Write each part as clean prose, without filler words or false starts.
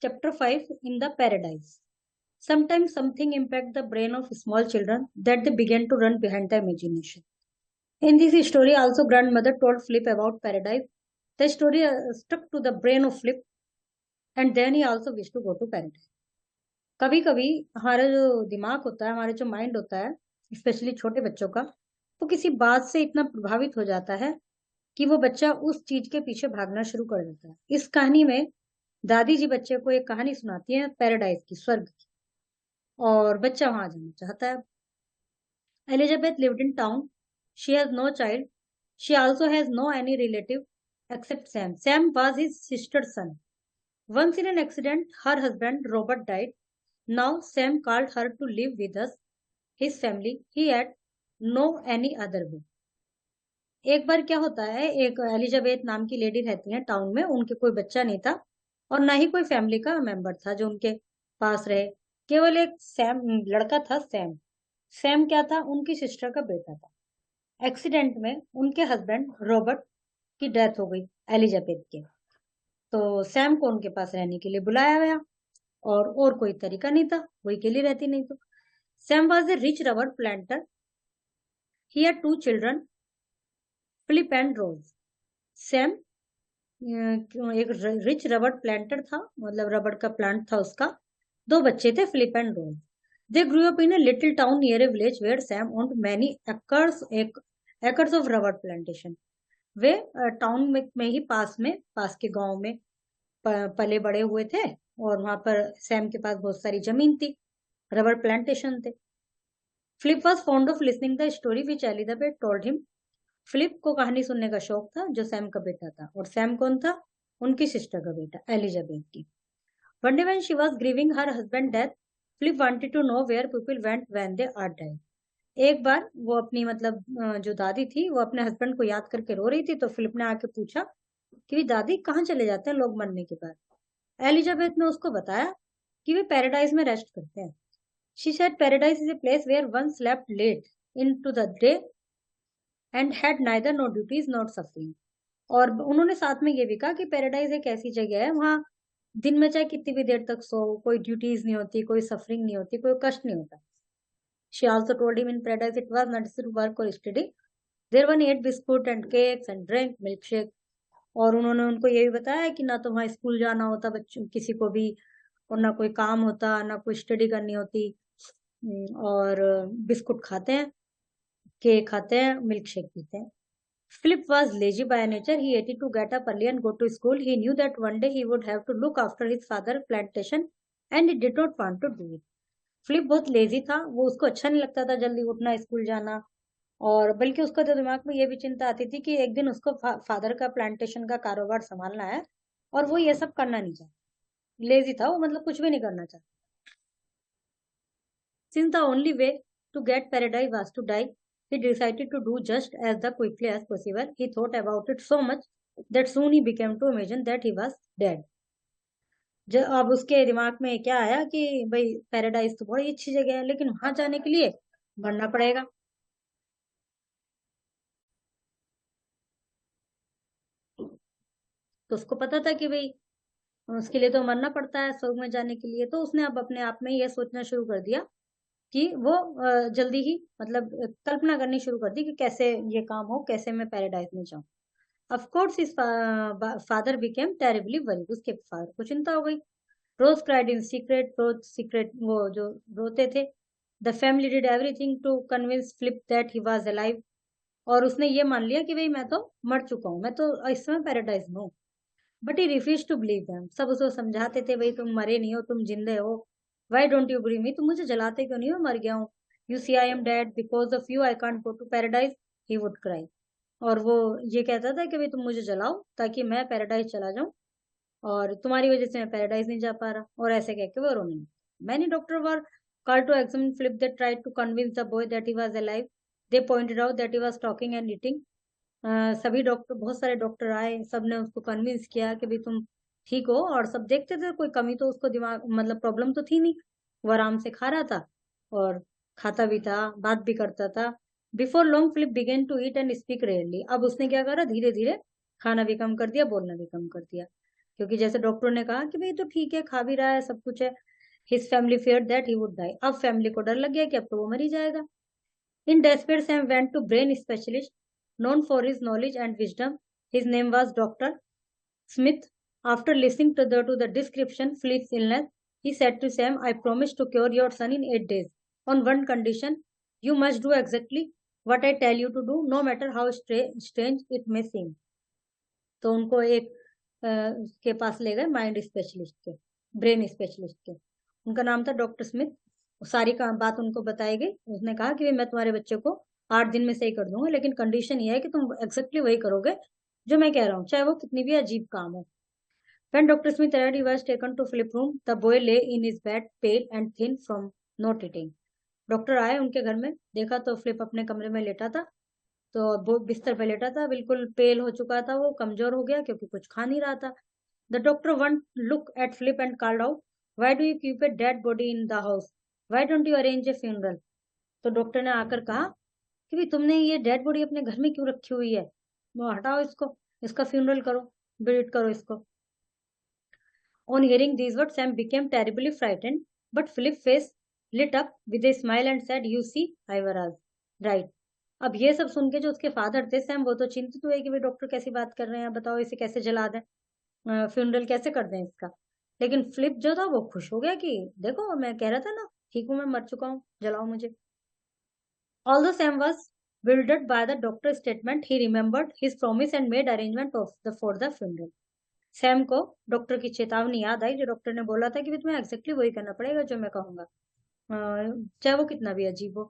Chapter 5 in the Paradise. Sometimes something impact the brain of small children that they begin to run behind the imagination. In this story, also grandmother told Flip about paradise. The story stuck to the brain of Flip, and then he also wished to go to paradise. कभी कभी हमारा जो दिमाग होता है, हमारा जो mind होता है, स्पेशली छोटे बच्चों का, वो किसी बात से इतना प्रभावित हो जाता है कि वो बच्चा उस चीज के पीछे भागना शुरू कर देता है। इस कहानी में दादी जी बच्चे को एक कहानी सुनाती है पैराडाइज की, स्वर्ग की, और बच्चा वहां जाना चाहता है। Elizabeth lived in town. She has no child. She also has no any relative except Sam. Sam was his sister's son. Once in an accident, her husband Robert died. Now Sam called her to live with us, his family. He had no any other way. एक बार क्या होता है, एक Elizabeth नाम की lady रहती है town में, उनके कोई बच्चा नहीं था और ना ही कोई फैमिली का मेंबर था जो उनके पास रहे। केवल एक सैम लड़का था, सैम। सैम क्या था, उनकी सिस्टर का बेटा था। एक्सीडेंट में उनके हस्बैंड रॉबर्ट की डेथ हो गई एलिजाबेथ के। तो सैम को उनके पास रहने के लिए बुलाया गया और कोई तरीका नहीं था, वो अकेली रहती नहीं तो। Sam was a rich rubber planter. He had 2 children, Philip and Rose. Sam एक रिच रबर प्लांटर था, मतलब रबर का प्लांट था उसका। 2 बच्चे थे, Philip and Rose. They grew up in a little town near a village where Sam owned many acres of rubber plantation. वे town में ही पास के गांव में पले बड़े हुए थे और वहां पर सैम के पास बहुत सारी जमीन थी, रबर प्लांटेशन थे. Philip was fond of listening the story which Elizabeth told him. Philip को कहानी सुनने का शौक था जो सैम का बेटा था, और सैम कौन था, उनकी सिस्टर का बेटा, एलिजाबेथ की. One day when she was grieving her husband's death, Philip wanted to know where people went when they are dead. एक बार वो अपनी मतलब जो दादी थी वो अपने हस्बैंड को याद करके रो रही थी, तो फिलिप ने आके पूछा कि दादी कहाँ चले जाते हैं लोग मरने के बाद. एलिजाबेथ ने उसको बताया कि वे पैराडाइज में रेस्ट करते हैं. She said paradise is a place where one slept late into the day and had neither no duties nor suffering. और उन्होंने साथ में ये भी कहा कि पैराडाइज एक ऐसी जगह है, वहां दिन में चाहे कितनी भी देर तक सो, कोई ड्यूटीज नहीं होती, कोई सफरिंग नहीं होती, कोई कष्ट नहीं होता. She also told him in paradise it was not to work or study. There one ate biscuit and cakes and drank milkshake. और उन्होंने उनको ये भी बताया कि ना तो वहाँ स्कूल जाना होता बच्चों किसी को भी, और ना कोई काम होता, ना कोई स्टडी करनी होती, और बिस्कुट खाते हैं, केक खाते हैं, मिल्क शेक पीते हैं. Philip was lazy by nature. He hated to get up early and go to school. He knew that one day he would have to look after his father's plantation and he did not want to do it. Philip बहुत lazy था, वो उसको अच्छा नहीं लगता था जल्दी उठना, स्कूल जाना, और बल्कि उसका तो दिमाग में ये भी चिंता आती थी कि एक दिन उसको फादर का प्लांटेशन का कारोबार संभालना है और वो ये सब करना नहीं चाहता. लेजी था वो, मतलब कुछ भी नहीं करना चाहता. Since the only way to get paradise was to die, he decided to do just as the quickly as possible. He thought about it so much that soon he became to imagine that he was dead. जब अब उसके दिमाग में क्या आया कि भाई paradise तो बहुत अच्छी जगह है, लेकिन वहां जाने के लिए मरना पड़ेगा. तो उसको पता था कि भाई उसके लिए तो मरना पड़ता है स्वर्ग में जाने के लिए. तो उसने अब अपने आप में यह सोचना शुरू कर दिया कि वो जल्दी ही मतलब कल्पना करनी शुरू कर दी कि कैसे ये काम हो, कैसे मैं पैराडाइज में जाऊं. Of course his father became terribly worried. उसके फादर को चिंता हो गई. Rose cried in secret. Rose secret वो जो रोते थे. The family did everything to convince Philip that he was alive. और उसने ये मान लिया कि भाई मैं तो मर चुका हूँ, मैं तो इस समय पैराडाइज में हूँ. But he refuse to believe them. सब उसको समझाते थे भाई तुम मरे नहीं हो, तुम जिंदे हो. Why don't you believe me, तुम मुझे जलाते क्यों नहीं हो, मर गया हूँ. You see I am dead because of you I can't go to paradise. He would cry. और वो ये कहता था कि भाई तुम मुझे जलाओ ताकि मैं पैराडाइज चला जाऊं, और तुम्हारी वजह से मैं पैराडाइज नहीं जा पा रहा. और ऐसे कह के वो रोने लगा. Many doctor were called to examine Philip. They tried to convince the boy that he was alive. They pointed out that he was talking and eating. सभी डॉक्टर, बहुत सारे डॉक्टर आए, सब ने उसको कन्विंस किया कि भाई तुम ठीक हो, और सब देखते थे कोई कमी तो उसको दिमाग मतलब प्रॉब्लम तो थी नहीं. वो आराम से खा रहा था और खाता भी था, बात भी करता था. Before long Philip began to eat and speak rarely. अब उसने क्या करा, धीरे धीरे खाना भी कम कर दिया, बोलना भी कम कर दिया. क्योंकि जैसे डॉक्टर ने कहा कि भाई तो ठीक है, खा भी रहा है, सब कुछ है। His family feared that he would die. अब फैमिली को डर लग गया कि अब तो वो मर ही जाएगा। In despair, Sam went to brain specialist, known for his knowledge and wisdom. His name was Dr. Smith. After listening to the description Philip's illness, he said to Sam, I promise to cure your son in 8 days. On one condition, you must do exactly what I tell you to do, no matter how strange it may seem. तो उनको एक के पास ले गए mind specialist के, brain specialist के। उनका नाम था डॉक्टर स्मिथ। सारी बात उनको बताई गई। उसने कहा कि मैं तुम्हारे बच्चे को 8 दिन में सही कर दूंगा, लेकिन कंडीशन ये है कि तुम एक्जेक्टली वही करोगे जो मैं कह रहा हूँ, चाहे वो कितनी भी अजीब काम हो। When Dr. Smith arrived, he was taken to Philip room. The boy lay in his bed, pale and thin from not eating. Doctor आए उनके घर में, देखा तो फिलिप अपने कमरे में लेटा था। तो वो बिस्तर पे लेटा था, बिल्कुल पेल हो चुका था, वो कमजोर हो गया क्योंकि कुछ खा नहीं रहा था। The doctor one look at Philip and called out, why do you keep a dead body in the house, why don't you arrange a funeral. तो डॉक्टर ने आकर कहा कि भाई तुमने ये डेड बॉडी अपने घर में क्यों रखी हुई है, वो हटाओ इसको, इसका फ्यूनरल करो, बिल्ड करो इसको। On hearing these words, Sam became terribly frightened, but Philip's face lit up with a smile and said, You see, I was right. अब ये सब सुन के जो उसके फादर थे सैम, वो तो चिंतित हुए कि भाई डॉक्टर कैसी बात कर रहे हैं, बताओ इसे कैसे जला दें, फ्यूनरल कैसे कर दें इसका। लेकिन फ्लिप जो था वो खुश हो गया कि देखो मैं कह रहा था ना, ठीक हूं, मैं मर चुका हूँ, जलाओ मुझे। Although Sam was bewildered by the doctor's statement, he remembered his promise and made arrangement for the funeral. Sam को डॉक्टर की चेतावनी याद आई, जो डॉक्टर ने बोला था कि भी तुम्हें एग्जैक्टली वही करना पड़ेगा जो मैं कहूंगा, चाहे वो कितना भी अजीब हो।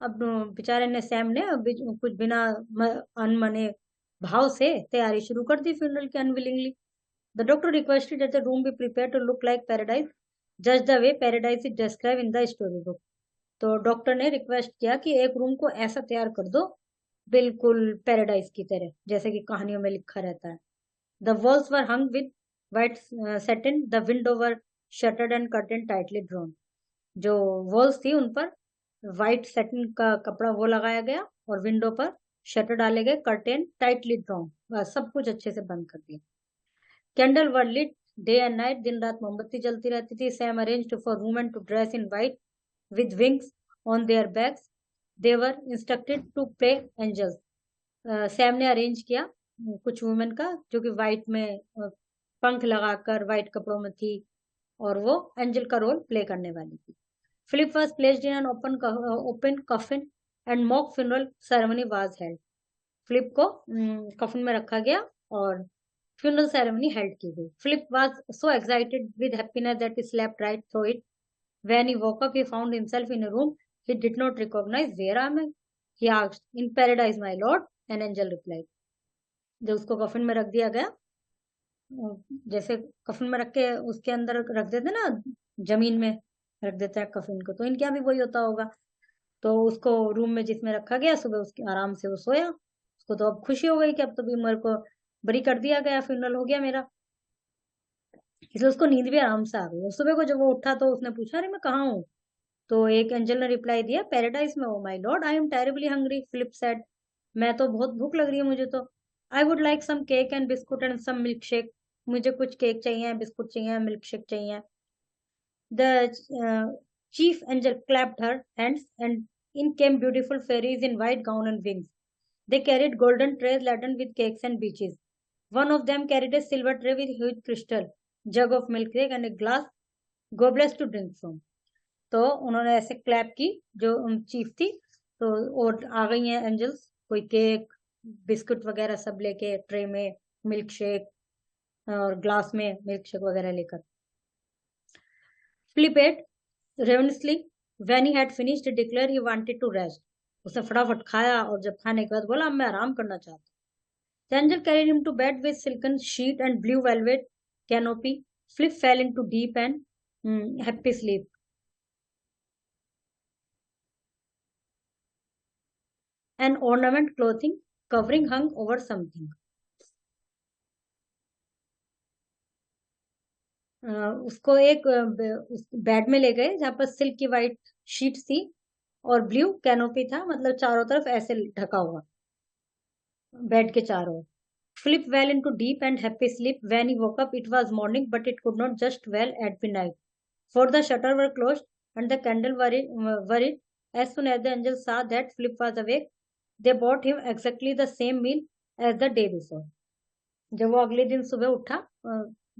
अब बेचारे ने सैम ने कुछ बिना अनमने भाव से तैयारी शुरू कर दी फ्यूनरल की, unwillingly. The doctor requested that the room be prepare to look like paradise, just the way paradise is describe in the story book. तो डॉक्टर ने रिक्वेस्ट किया कि एक रूम को ऐसा तैयार कर दो बिल्कुल पैराडाइज की तरह, जैसे कि कहानियों में लिखा रहता है। The walls were hung with white satin. The window were shuttered and curtain tightly drawn. जो walls थी उन पर white satin का कपड़ा वो लगाया गया और विंडो पर शटर डाले गए, कर्टेन टाइटली ड्रॉन, सब कुछ अच्छे से बंद कर दिया। Candle were lit day and night, दिन रात मोमबत्ती जलती रहती थी। Sam arranged for women to dress in white with wings on their backs, they were instructed to play angels. Sam ने अरेंज किया कुछ वुमेन का जो कि व्हाइट में पंख लगाकर व्हाइट कपड़ों में थी, और वो एंजल का रोल प्ले करने वाली थी। Philip was placed in an open coffin and mock funeral ceremony was held. Philip को कफिन में रखा गया और फ्यूनरल सेरेमनी हेल्ड की गई। Philip was so excited with happiness that he slept right through it. When he woke up he found himself in a room he did not recognize. Where am I? He asked. In paradise, my lord, an angel replied. जब उसको कफन में रख दिया गया, जैसे कफन में रख के उसके अंदर रख देते ना, जमीन में रख देता है कफन को, तो इनके यहाँ भी वही होता होगा। तो उसको रूम में जिसमें रखा गया, सुबह उसके आराम से वो सोया। उसको तो अब खुशी हो गई कि अब तो भी मेरे को बरी कर दिया गया, फ्यूनरल हो गया मेरा, इसलिए उसको नींद भी आराम से आ गई। और सुबह को जब वो उठा तो उसने पूछा, अरे मैं कहाँ हूँ। तो एक एंजल ने रिप्लाई दिया, पैराडाइज में। Oh my lord, I am terribly hungry, Philip said. मैं तो बहुत भूख लग रही है मुझे तो। I would like some cake and biscuit and some milk shake. मुझे कुछ केक चाहिए, बिस्कुट चाहिए, मिल्क शेक चाहिए। The chief angel clapped her hands and in came beautiful fairies in white gown and wings. They carried golden trays laden with cakes and beaches. One of them carried a silver tray with huge crystal jug of milk cake and a glass goblets to drink from. तो उन्होंने ऐसे clap की जो chief थी, तो और आ गई हैं एंजल्स, कोई केक बिस्कुट वगैरह सब लेके, ट्रे में मिल्क शेक और ग्लास में मिल्क शेक वगैरह लेकर। Philip ate ravenously. When he had finished, he declared he wanted to rest. उसने फटाफट खाया और जब खाने के बाद बोला, अब मैं आराम करना चाहता हूँ। The angel carried him to bed with silken sheet and blue velvet canopy. Philip fell into deep and happy sleep. An ornament clothing covering hung over something. उसको एक बेड में ले गए जहाँ पर सिल्क की व्हाइट शीट थी और ब्लू कैनोपी था, मतलब चारों तरफ ऐसे ढका हुआ बेड के चारों। Philip fell into deep and happy sleep. When he woke up, it was morning, but it could not just well at midnight. For the shutters were closed and the candle were it. As soon as the angels saw that Philip was awake, they brought him exactly the same meal as the day before. जब वो अगले दिन सुबह उठा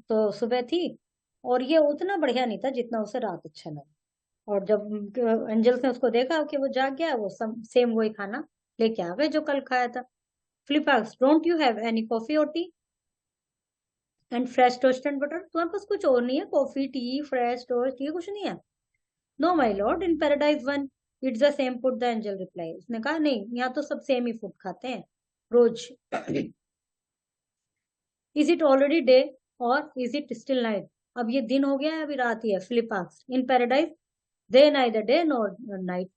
तो सुबह थी और ये उतना बढ़िया नहीं था जितना उसे रात अच्छा लगा। और जब एंजल्स ने उसको देखा कि वो जाग गया, वो सेम वही खाना लेके आ गए जो कल खाया था। Flip asked, "Don't you have any coffee or tea and fresh toast and butter?" तुम्हारे पास कुछ और नहीं है? कॉफी, टी, फ्रेश टोस्ट, ये कुछ नहीं है? "No, my lord, in paradise one, it's the same food," the angel replied. उसने कहा, नहीं, यहाँ तो सब सेम ही फूड खाते हैं रोज। Is it already day or is it still night? अब ये दिन हो गया है, अभी रात ही है। Philip asked, "In paradise, they neither day nor night."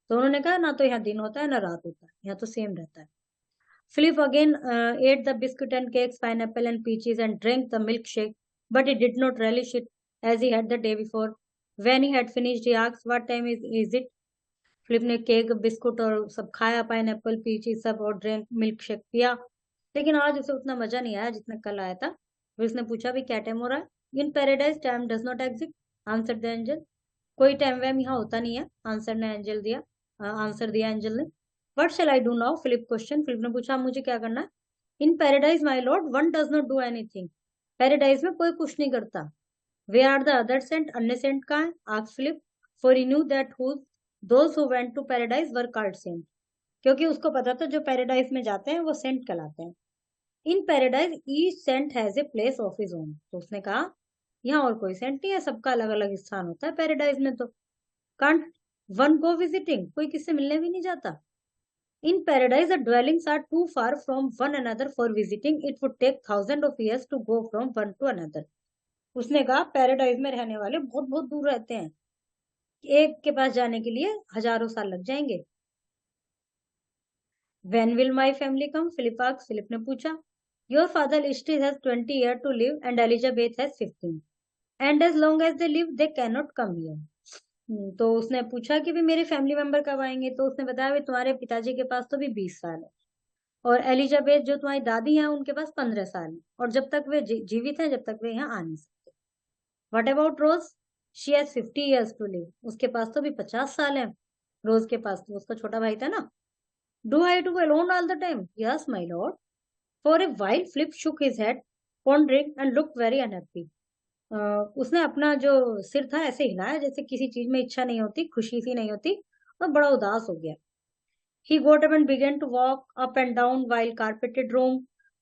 तो उन्होंने कहा, ना तो यहाँ दिन होता है ना रात होता है, यहाँ तो सेम रहता है। Philip again ate the biscuit and cakes, pineapple and peaches, and drank the milkshake, but he did not relish it as he had the day before. When he had finished, he asked, "What time is it?" Philip ने cake, biscuit और सब खाया, pineapple, पीचीज सब, और drink milk shake पिया, लेकिन आज उसे उतना मजा नहीं आया जितना कल आया था। फिर उसने पूछा, भी क्या टाइम हो रहा है? In paradise time does not exist, answer the angel. कोई टाइम वैम यहाँ होता नहीं है, आंसर दिया एंजल ने। What shall I do now? Philip question. Philip ने पूछा, मुझे क्या करना है? In paradise my lord, one does not do anything. Paradise में कोई कुछ नहीं करता। Where are the other saint, अन्य सेंट कहाँ है? Asked Philip, for he knew that those who went to paradise were called saint. क्योंकि उसको पता था जो पैराडाइज में जाते हैं वो सेंट कहलाते हैं। In paradise each saint has a place of his own. तो उसने कहा, यहाँ और कोई सेंट नहीं है, सबका अलग अलग स्थान होता है पैराडाइज में। तो कांट वन गो विजिटिंग, कोई किससे मिलने भी नहीं जाता। In paradise the dwellings are too far from one another for visiting, it would take thousand of years to go from one to another. उसने कहा, पैराडाइज में रहने वाले बहुत बहुत दूर रहते हैं, एक के पास जाने के लिए हजारों साल लग जाएंगे। When will my family come? Philip asked. Philip ने पूछा, Your father Ishtis has 20 years to live and Elizabeth has 15. And as long as they live, they cannot come here. तो उसने पूछा कि भी मेरे फैमिली मेंबर कब आएंगे? तो उसने बताया, भी तुम्हारे पिताजी के पास तो भी 20 साल है, और एलिजाबेथ जो तुम्हारी दादी है उनके पास 15 साल है, और जब तक वे जीवित हैं, जब तक वे यहाँ आ नहीं सकते। What about Rose? She has 50 years to live. उसके पास तो भी 50 साल है। रोज के पास तो उसका छोटा भाई था ना। Do I do alone all the time? Yes, my lord. For a while, Flip shook his head, pondering, and looked very unhappy. उसने अपना जो सिर था ऐसे हिलाया जैसे किसी चीज में इच्छा नहीं होती, खुशी सी नहीं होती, और बड़ा उदास हो गया। He got up and began to walk up and down while carpeted room.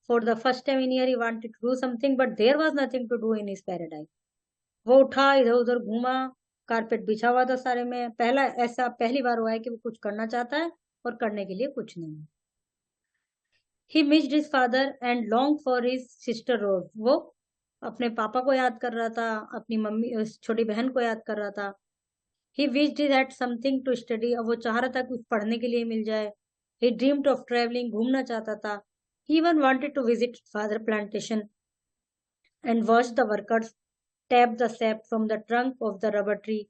For the first time in year, he wanted to do something, but there was nothing to do in his paradise. वो उठा, इधर उधर घूमा, carpet बिछा हुआ था सारे में। पहली बार हुआ है कि वो कुछ करना चाहता है और करने के लिए कुछ नहीं है। He missed his father and longed for his sister Rose. वो अपने पापा को याद कर रहा था, अपनी मम्मी छोटी बहन को याद कर रहा था। He wished he had something to study. अब वो चाह रहा था कुछ पढ़ने के लिए मिल जाए। He dreamed of traveling. घूमना चाहता था। He even wanted to visit father plantation and watch the workers tap the sap from the trunk of the rubber tree.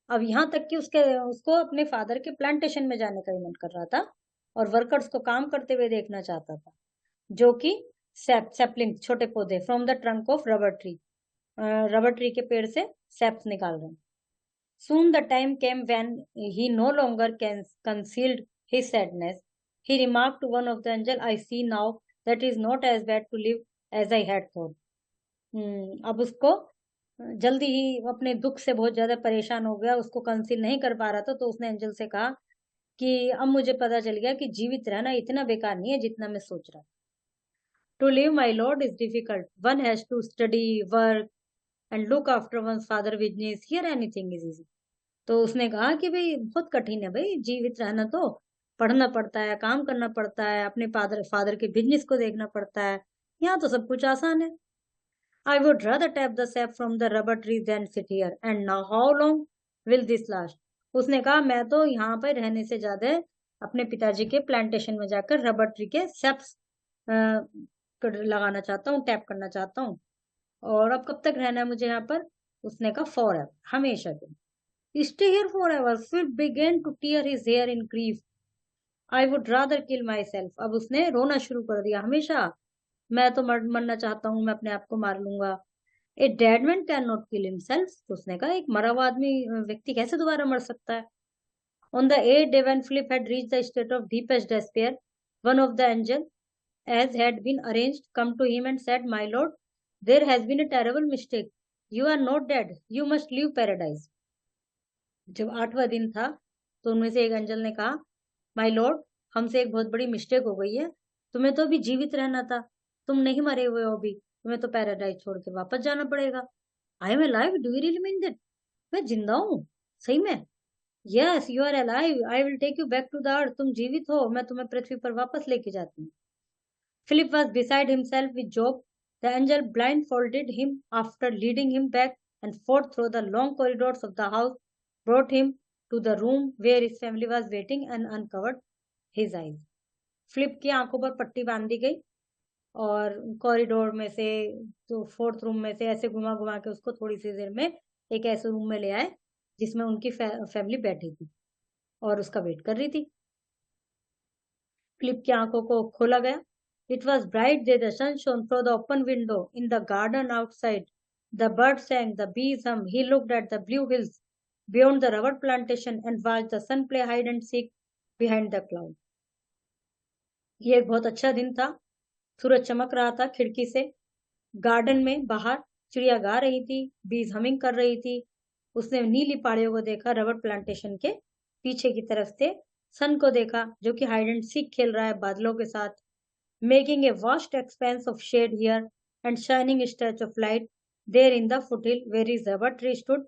अब यहाँ तक कि उसको अपने फादर के प्लांटेशन में जाने का ही मन कर रहा था और वर्कर्स को काम करते हुए देखना चाहता था, जो कि सैपलिंग, छोटे पौधे, from the trunk of rubber tree के पेड़ से सैप्स निकाल रहे हैं। Soon the time came when he no longer concealed his sadness. He remarked to one of the angels, "I see now that it is not as bad to live as I had thought." अब उसको जल्दी ही अपने दुख से बहुत ज्यादा परेशान हो गया, उसको कंसील नहीं कर पा रहा था। तो उसने एंजल से कहा कि अब मुझे पता चल गया कि जीवित रहना इतना बेकार नहीं है जितना मैं सोच रहा था। To live my lord is difficult, one has to study, work and look after one father business, here anything is easy. तो उसने कहा कि भाई बहुत कठिन है भाई जीवित रहना, तो पढ़ना पड़ता है, काम करना पड़ता है, अपने फादर के बिजनेस को देखना पड़ता है, यहाँ तो सब कुछ आसान है। I would rather tap the sap from the rubber tree than sit here. And now how long will this last? उसने कहा, मैं तो यहाँ पर रहने से ज्यादा अपने पिताजी के प्लांटेशन में जाकर रबर ट्री के सेप्स लगाना चाहता हूँ, टैप करना चाहता हूँ। और अब कब तक रहना है मुझे यहाँ पर? उसने कहा, फॉर एवर, हमेशा के लिए। Stay here for ever. फिर began to tear his hair in grief. I would rather kill myself. अब उसने रोना शुरू कर दिया, हमेशा मैं तो मरना चाहता हूँ, मैं अपने आप को मार लूंगा। A dead man can not kill himself, तो उसने कहा एक मरा हुआ आदमी व्यक्ति कैसे दोबारा मर सकता है। On the 8th day when Philip had reached the state of deepest despair, one of the angels, as had been arranged, come to him and said, My lord, there has been a terrible mistake. You are not dead. You must leave paradise. जब 8वां दिन था तो उनमें से एक angel ने कहा, my Lord, हमसे एक बहुत बड़ी मिस्टेक हो गई है। तुम्हें तो अभी जीवित रहना था, तुम नहीं मरे हुए हो अभी, तुम्हें तो पैराडाइज छोड़ के वापस जाना पड़ेगा। I am alive, do you really mean that? मैं जिंदा हूँ सही में? Yes you are alive, I will take you back to the earth. तुम जीवित हो, मैं तुम्हें पृथ्वी पर वापस लेके जाती हूँ। Philip was beside himself with Job. The angel blindfolded him after leading him back and forth through the long corridors of the house, brought him to the room where his family was waiting and uncovered his eyes. Philip की आंखों पर पट्टी बांध दी गई और corridor में से, तो फोर्थ रूम में से ऐसे घुमा घुमा के उसको थोड़ी सी देर में एक ऐसे रूम में ले आए जिसमें उनकी फैमिली बैठी थी और उसका वेट कर रही थी। फिलिप की आंखों को खोला गया। It was bright day, the sun shone through the open window. In the garden outside, the birds sang, the bees hummed. He looked at the blue hills beyond the rubber plantation and watched the sun play hide and seek behind the cloud. ये एक बहुत अच्छा दिन था। सूरज चमक रहा था खिड़की से। गार्डन में बाहर चिड़िया गा रही थी, बीज हमिंग कर रही थी। उसने नीली पहाड़ियों को देखा, रबर प्लांटेशन के पीछे की तरफ से सन को देखा जो कि हाइड एंड सीक खेल रहा है बादलों के साथ, making a vast expanse of shade here and shining stretch of light there in the foothill where his rubber tree stood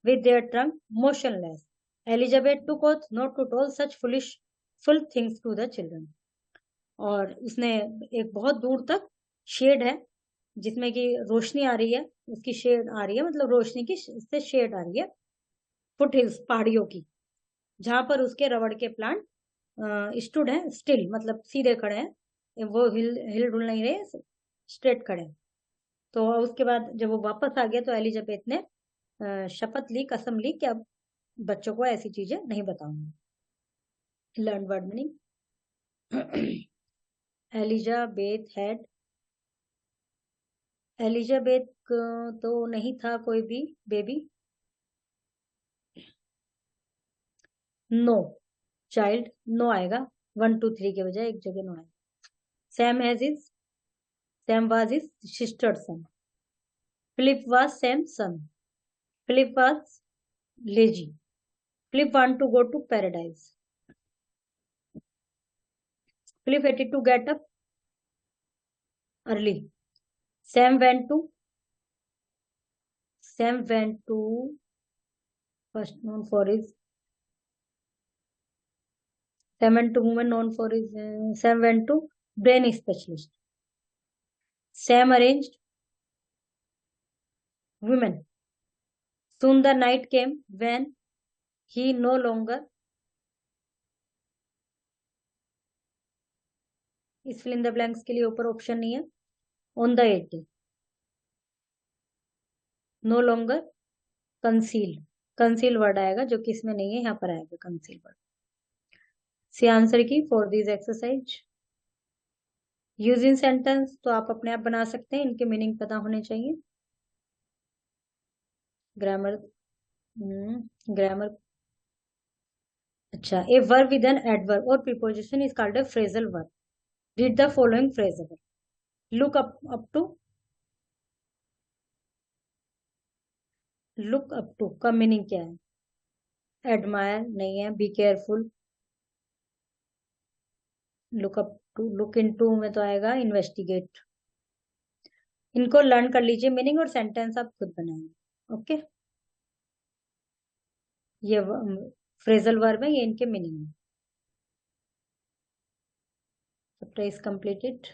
with their trunk motionless. Elizabeth took oath not to tell such fool things to the children. और उसने एक बहुत दूर तक shade है जिसमें कि रोशनी आ रही है, उसकी शेड आ रही है, मतलब रोशनी की से शेड आ रही है फुट हिल्स पहाड़ियों की, जहां पर उसके रबड़ के प्लांट स्टूड है स्टिल, मतलब सीधे खड़े हैं, वो हिल हिल डुल नहीं रहे, स्ट्रेट खड़े हैं। तो उसके बाद जब वो वापस आ गया तो एलिजाबेथ ने शपथ ली, कसम ली कि अब बच्चों को ऐसी चीजें नहीं बताऊंगी। Learn word meaning. एलिजाबेथ तो नहीं था कोई भी बेबी। नो चाइल्ड, नो आएगा 1 2 3 के बजाय एक जगह नो आएगा। Sam was his sister son. Philip was Sam son. Philip was lazy. Philip want to go to paradise. Philip hated to get up early. Sam went to first known for his Sam went to woman known for his Sam went to brain specialist. Sam arranged women. Soon the night came when he no longer, इस fill in the blanks के लिए ऊपर option नहीं है। On the 8th day, no longer conceal word आएगा जो कि इसमें नहीं है, यहाँ पर आएगा कंसील वर्ड। सी आंसर की for this exercise. Use in sentence तो आप अपने आप बना सकते हैं, इनके मीनिंग पता होने चाहिए। ग्रामर ग्रामर अच्छा, a verb with an adverb और preposition is called a phrasal verb. Read the following phrasal. Look up to का मीनिंग क्या है? एडमायर नहीं है, be careful. Look up to, look into में तो आएगा इन्वेस्टिगेट। इनको लर्न कर लीजिए मीनिंग और सेंटेंस आप खुद बनाएंगे। ओके, ये फ्रेजल वर्ब है, ये इनके मीनिंग है। Chapter is completed.